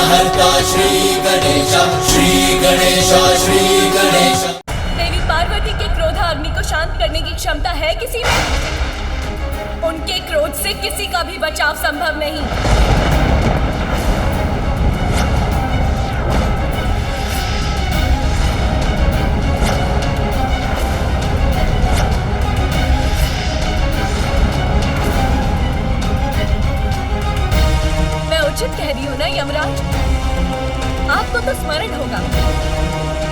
विघ्नहर्ता श्री गणेश, श्री गणेश, श्री गणेश। देवी पार्वती के क्रोधाग्नि को शांत करने की क्षमता है किसी में? उनके क्रोध से किसी का भी बचाव संभव नहीं। मैं उचित कह रही हूँ ना यमराज? आपको तो स्मरण होगा,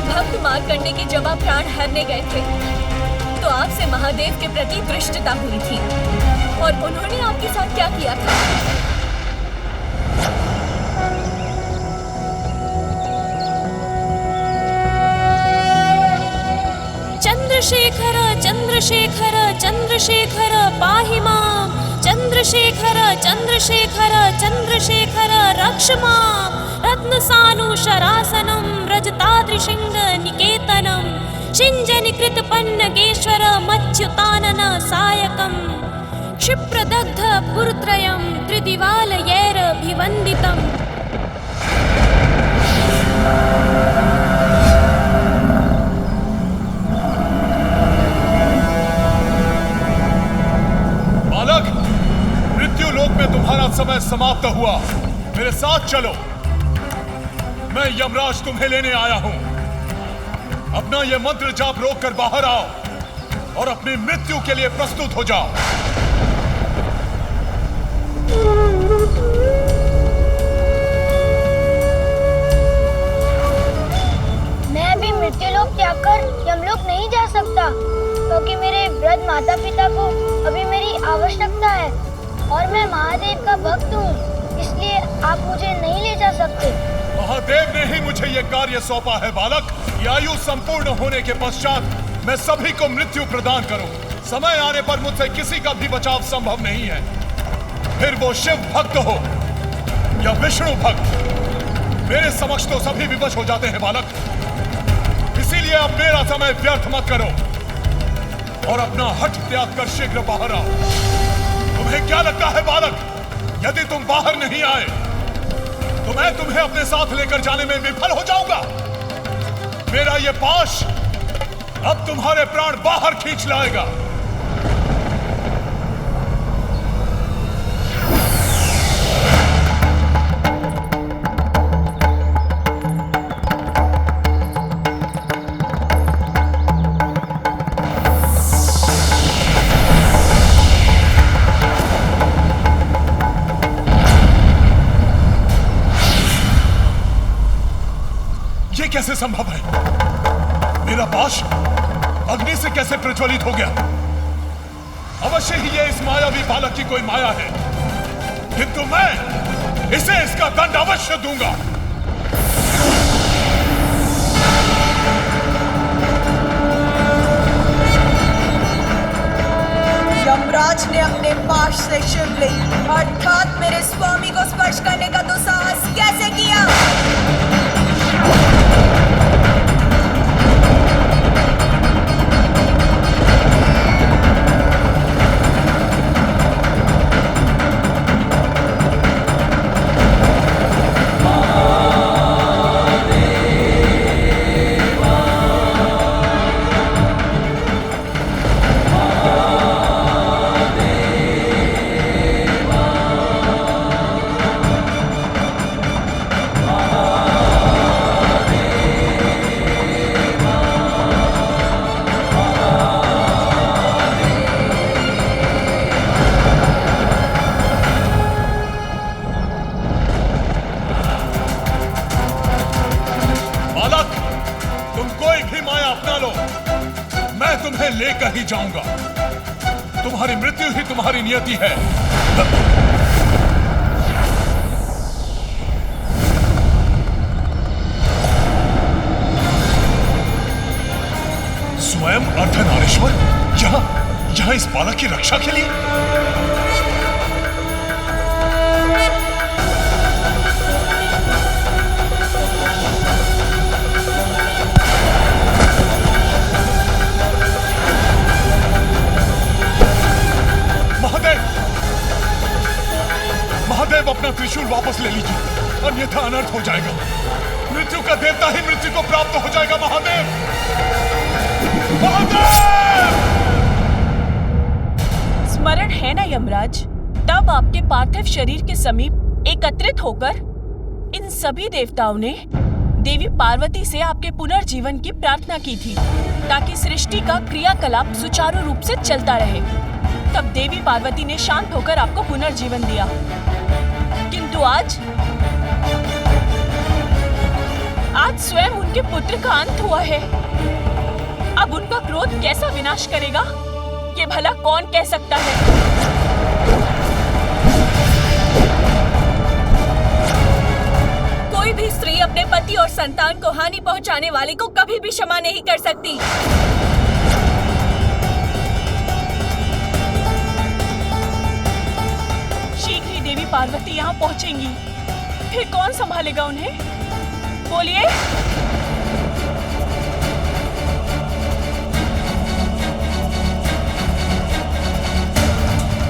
भक्त मार्कंडे के जब आप प्राण हरने गए थे तो आपसे महादेव के प्रति दृष्टता हुई थी, और उन्होंने आपके साथ क्या किया था? चंद्रशेखर चंद्रशेखर चंद्रशेखर पाहि मां, चंद्रशेखर चंद्रशेखर चंद्रशेखर रक्ष मां, रत्नसानुशरासनं व्रजताद्रिशृंग निकेतनं, शिञ्जनिकृतपन्नगेश्वर मच्युतानन सायकं, क्षिप्रदग्ध पुरत्रयं त्रिदिवालयैरभिवन्दितम्। बालक, मृत्युलोक में तुम्हारा समय समाप्त हुआ। मेरे साथ चलो, मैं यमराज तुम्हें लेने आया हूं। अपना ये मंत्र जाप रोक कर बाहर आओ और अपनी मृत्यु के लिए प्रस्तुत हो जाओ। मैं अभी मृत्युलोक त्याग कर यमलोक नहीं जा सकता, क्योंकि मेरे वृद्ध माता पिता को अभी मेरी आवश्यकता है और मैं महादेव का भक्त हूँ, इसलिए आप मुझे नहीं ले जा सकते। महादेव ने ही मुझे ये कार्य सौंपा है बालक। ये आयु संपूर्ण होने के पश्चात मैं सभी को मृत्यु प्रदान करूं। समय आने पर मुझसे किसी का भी बचाव संभव नहीं है, फिर वो शिव भक्त हो या विष्णु भक्त। मेरे समक्ष तो सभी विवश हो जाते हैं बालक। इसीलिए अब मेरा समय व्यर्थ मत करो और अपना हठ त्याग कर शीघ्र बाहर आओ। तुम्हें क्या लगता है बालक, यदि तुम बाहर नहीं आए तो मैं तुम्हें अपने साथ लेकर जाने में विफल हो जाऊंगा? मेरा ये पाश अब तुम्हारे प्राण बाहर खींच लाएगा। कैसे संभव है? मेरा पाश अग्नि से कैसे प्रज्वलित हो गया? अवश्य ही ये इस मायावी बालक की कोई माया है, किंतु मैं इसे इसका दंड अवश्य दूंगा। यमराज ने अपने पाश से शिवलिंग अर्थात मेरे स्वामी को स्पर्श करने का दुस्साहस कैसे किया? लेकर ही जाऊंगा। तुम्हारी मृत्यु ही तुम्हारी नियति है। स्वयं अर्धनारीश्वर यहाँ इस बालक की रक्षा के लिए? महादेव अपना त्रिशूल वापस ले लीजिए, अन्यथा अनर्थ हो जाएगा। मृत्यु का देवता ही मृत्यु को प्राप्त हो जाएगा। महादेव, महादेव! स्मरण है ना यमराज, तब आपके पार्थिव शरीर के समीप एकत्रित होकर इन सभी देवताओं ने देवी पार्वती से आपके पुनर्जीवन की प्रार्थना की थी, ताकि सृष्टि का क्रियाकलाप सुचारू रूप से चलता रहे। तब देवी पार्वती ने शांत होकर आपको पुनर्जीवन दिया। किंतु आज स्वयं उनके पुत्र का अंत हुआ है। अब उनका क्रोध कैसा विनाश करेगा, ये भला कौन कह सकता है? कोई भी स्त्री अपने पति और संतान को हानि पहुंचाने वाले को कभी भी क्षमा नहीं कर सकती। शीघ्र ही देवी पार्वती यहाँ पहुंचेंगी, फिर कौन संभालेगा उन्हें? बोलिए।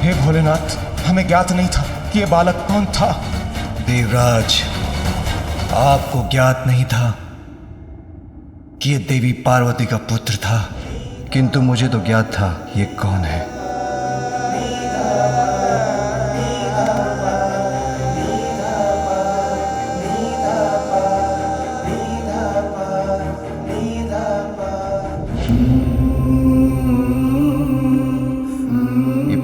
हे भोलेनाथ, हमें ज्ञात नहीं था कि ये बालक कौन था। देवराज, आपको ज्ञात नहीं था कि ये देवी पार्वती का पुत्र था, किंतु मुझे तो ज्ञात था ये कौन है।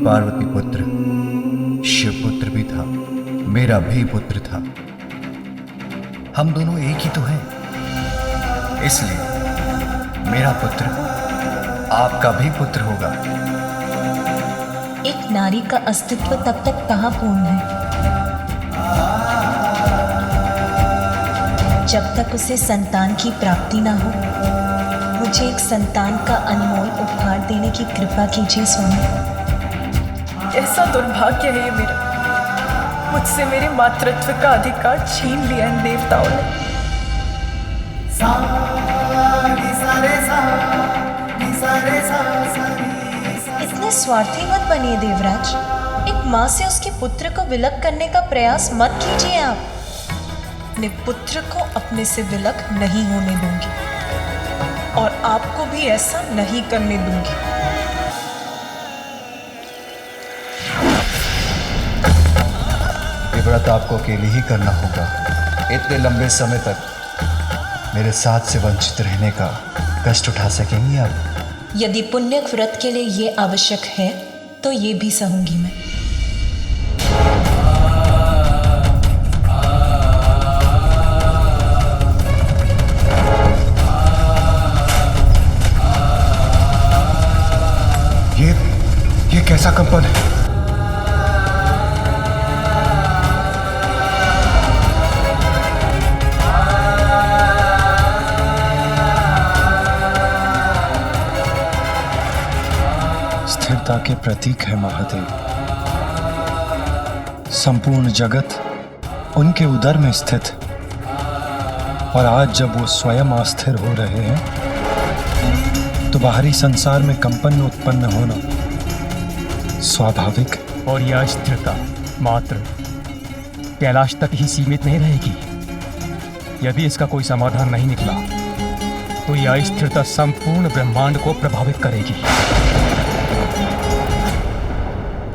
पार्वती पुत्र शिव पुत्र भी था, मेरा भी पुत्र था। हम दोनों एक ही तो हैं, इसलिए मेरा पुत्र आपका भी पुत्र होगा। एक नारी का अस्तित्व तब तक कहाँ पूर्ण है जब तक उसे संतान की प्राप्ति ना हो। मुझे एक संतान का अनमोल उपहार देने की कृपा कीजिए स्वामी। कैसा दुर्भाग्य है ये मेरा, मुझसे मेरे मातृत्व का अधिकार छीन लिया इन देवताओं ने। इतने स्वार्थी मत बनिए देवराज। एक माँ से उसके पुत्र को विलग करने का प्रयास मत कीजिए। आप अपने पुत्र को अपने से विलग नहीं होने दूंगी और आपको भी ऐसा नहीं करने दूंगी। व्रत आपको अकेले ही करना होगा। इतने लंबे समय तक मेरे साथ से वंचित रहने का कष्ट उठा सकेंगी आप? यदि पुण्य व्रत के लिए ये आवश्यक है तो ये भी सहूंगी मैं। ये कैसा कंपन है? स्थिरता के प्रतीक है महादेव। संपूर्ण जगत उनके उदर में स्थित, और आज जब वो स्वयं अस्थिर हो रहे हैं तो बाहरी संसार में कंपन उत्पन्न होना स्वाभाविक। और यह स्थिरता मात्र कैलाश तक ही सीमित नहीं रहेगी। यदि इसका कोई समाधान नहीं निकला तो यह स्थिरता संपूर्ण ब्रह्मांड को प्रभावित करेगी।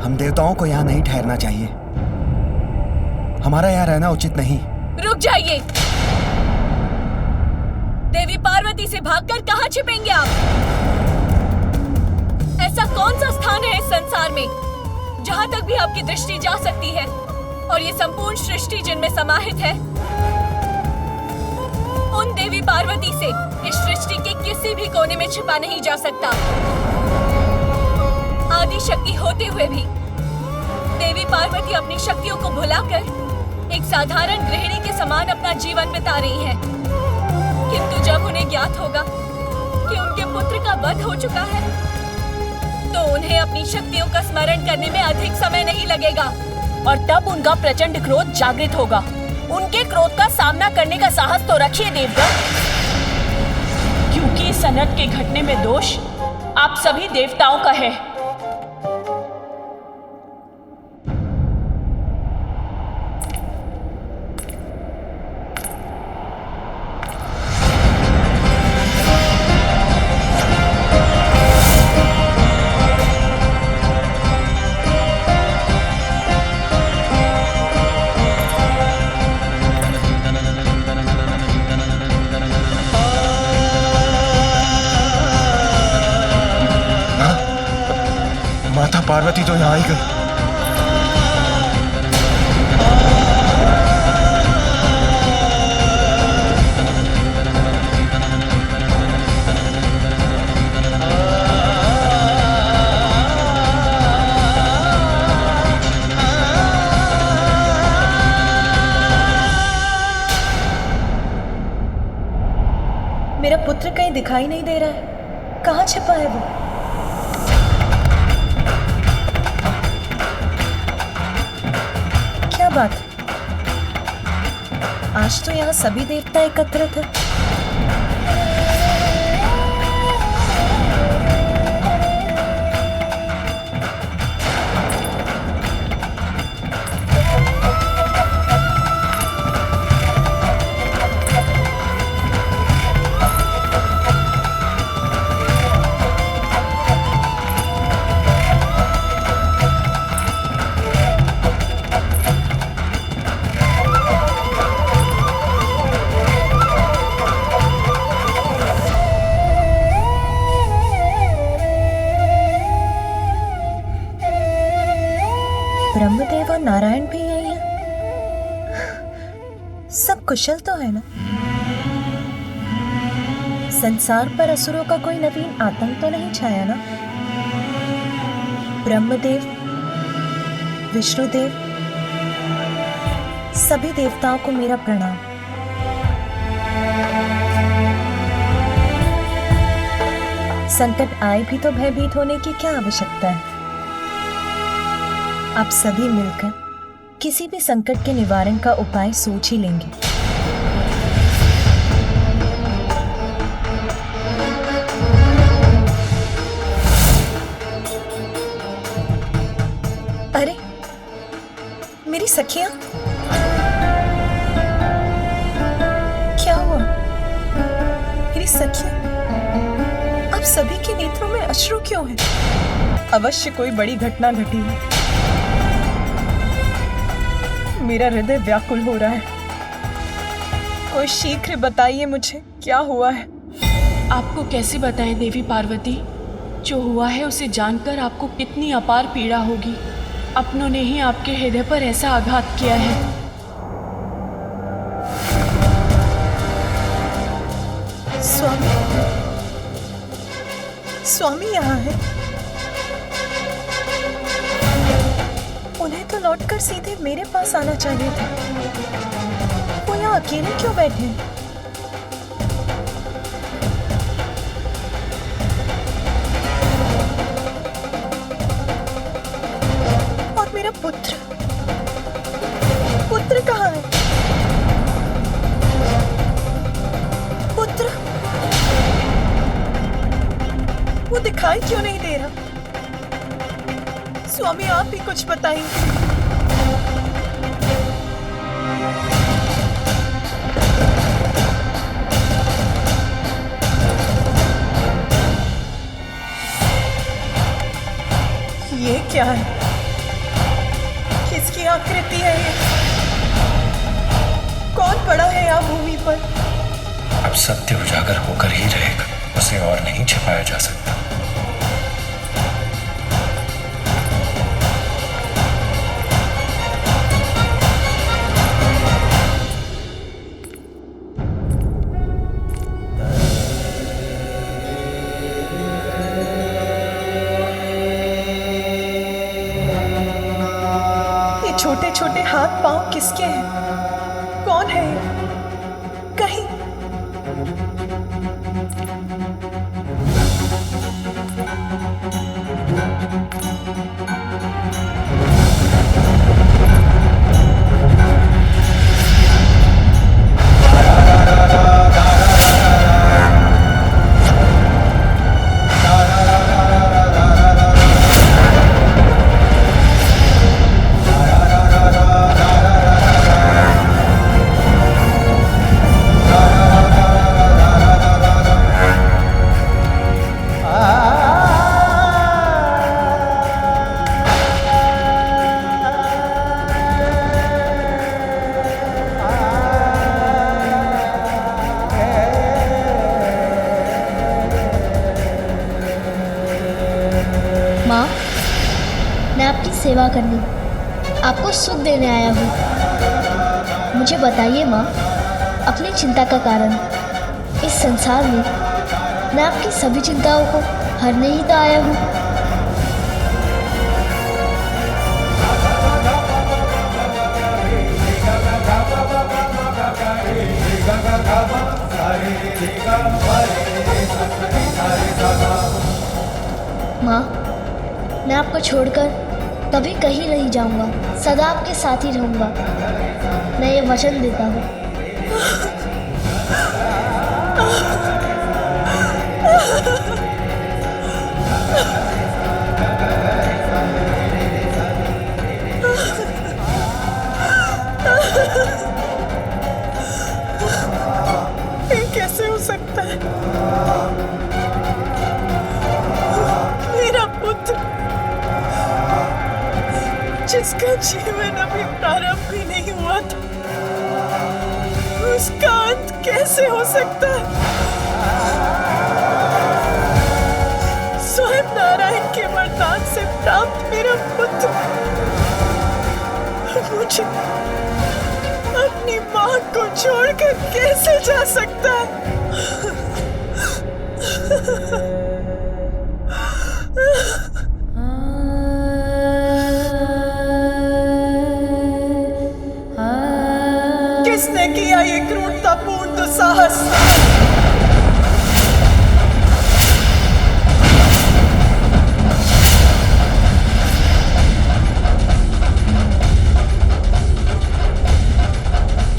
हम देवताओं को यहाँ नहीं ठहरना चाहिए, हमारा यहाँ रहना उचित नहीं। रुक जाइए। देवी पार्वती से भागकर कहाँ छिपेंगे आप? ऐसा कौन सा स्थान है इस संसार में जहाँ तक भी आपकी दृष्टि जा सकती है और ये संपूर्ण सृष्टि जिनमें समाहित है? उन देवी पार्वती से इस सृष्टि के किसी भी कोने में छिपा नहीं जा सकता। आदि शक्ति होते हुए भी देवी पार्वती अपनी शक्तियों को भुलाकर एक साधारण गृहिणी के समान अपना जीवन बिता रही है। किंतु जब उन्हें ज्ञात होगा कि उनके पुत्र का वध हो चुका है तो उन्हें अपनी शक्तियों का स्मरण करने में अधिक समय नहीं लगेगा, और तब उनका प्रचंड क्रोध जागृत होगा। उनके क्रोध का सामना करने का साहस तो रखिए देवगण, क्योंकि इस अनर्थ के घटने में दोष आप सभी देवताओं का है। पार्वती तो यहाँ आई गई। मेरा पुत्र कहीं दिखाई नहीं दे रहा है। कहाँ छिपा है वो? क्या बात है? आज तो यहाँ सभी देवता एकत्रित हैं। ब्रह्मदेव और नारायण भी यही है। सब कुशल तो है ना? संसार पर असुरों का कोई नवीन आतंक तो नहीं छाया ना? ब्रह्मदेव, विष्णुदेव, सभी देवताओं को मेरा प्रणाम। संकट आए भी तो भयभीत होने की क्या आवश्यकता है? आप सभी मिलकर किसी भी संकट के निवारण का उपाय सोच ही लेंगे। अरे मेरी सखियां, क्या हुआ? मेरी सखियां, आप सभी के नेत्रों में अश्रु क्यों है? अवश्य कोई बड़ी घटना घटी है। मेरा हृदय व्याकुल हो रहा है। कोई शीघ्र बताइए मुझे, क्या हुआ है? आपको कैसे बताएं देवी पार्वती? जो हुआ है उसे जानकर आपको कितनी अपार पीड़ा होगी। अपनों ने ही आपके हृदय पर ऐसा आघात किया है। स्वामी, स्वामी यहाँ है। उन्हें तो लौटकर सीधे मेरे पास आना चाहिए था। वो यहाँ अकेले क्यों बैठे हैं? और मेरा पुत्र, पुत्र कहाँ है? पुत्र, वो दिखाई क्यों नहीं दे रहा? स्वामी, आप ही कुछ बताइए। ये क्या है? किसकी आकृति है ये? कौन पड़ा है यहाँ भूमि पर? अब सत्य उजागर होकर ही रहेगा, उसे और नहीं छिपाया जा सकता। छोटे छोटे हाथ पांव किसके हैं? कौन है ये? कहीं सेवा करने, आपको सुख देने आया हूँ। मुझे बताइए माँ, अपनी चिंता का कारण। इस संसार में मैं आपकी सभी चिंताओं को हरने ही तो आया हूँ। माँ, मैं आपको छोड़कर कभी कहीं नहीं जाऊंगा, सदा आपके साथ ही रहूंगा। मैं ये वचन देता हूँ। ये कैसे हो सकता है? मेरा पुत्र, जिसका जीवन अभी प्रारंभ भी नहीं हुआ था, उसका अंत कैसे हो सकता है? स्वयं नारायण के वरदान से प्राप्त मेरा पुत्र मुझे अपनी माँ को छोड़कर कैसे जा सकता है? किसने किया ये क्रूरतापूर्ण दुस्साहस?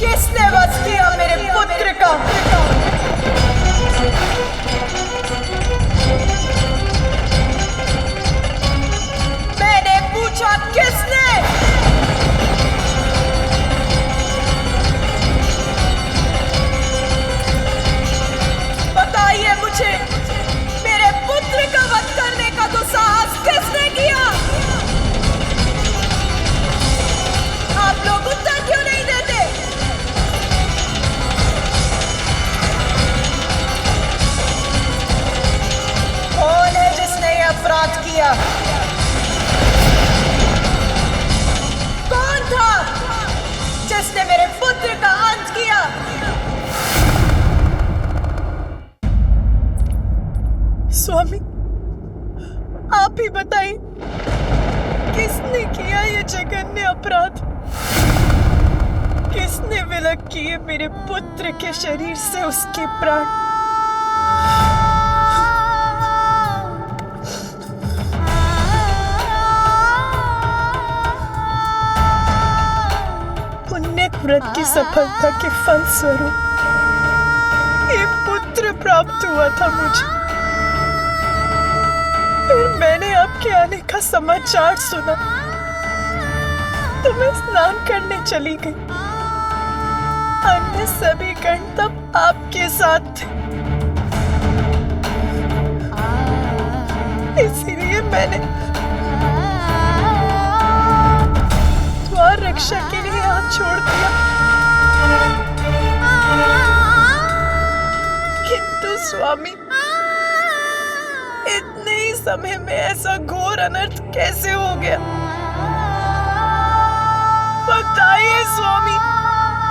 किसने वध किया मेरे पुत्र का? मैंने पूछा किसने? बताइए मुझे, मेरे पुत्र का वध करने का दुस्साहस किसने किया? आप लोग उत्तर क्यों नहीं देते? कौन है जिसने यह अपराध किया? कौन था जिसने मेरे पुत्र का अंत किया? स्वामी, आप ही बताइए, किसने किया ये जघन्य अपराध? किसने विलग किए मेरे पुत्र के शरीर से उसके प्राण? पुण्य व्रत की सफलता के फल स्वरूप ये पुत्र प्राप्त हुआ था मुझे। फिर मैंने आपके आने का समाचार सुना तो मैं स्नान करने चली गई। अन्य सभी गण तब आपके साथ थे, इसीलिए मैंने द्वार रक्षा के लिए हाथ छोड़ दिया। किंतु स्वामी, इतने ही समय में ऐसा घोर अनर्थ कैसे हो गया? बताइए स्वामी,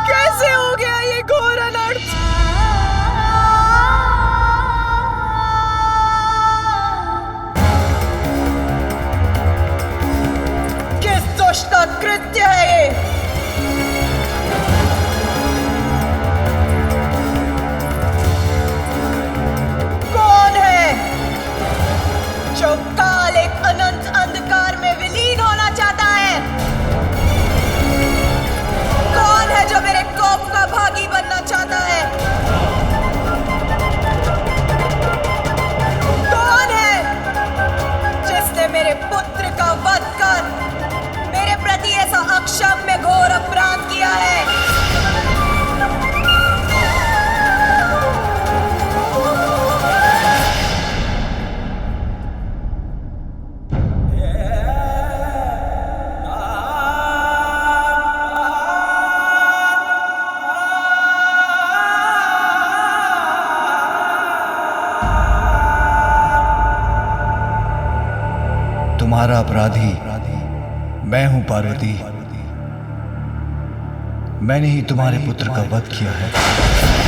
कैसे हो गया ये घोर अनर्थ? किस दुष्ट का कृत्य है ये? कौन है जो काल एक अनंत अंधकार में विलीन होना चाहता है? कौन है जो मेरे कोप का भागी बनना चाहता है? कौन है जिसने मेरे पुत्र का वध कर मेरे प्रति ऐसा अक्षम्य घोर अपराध किया है? तुम्हारा अपराधी मैं हूं पार्वती। मैंने ही तुम्हारे पुत्र का वध किया है।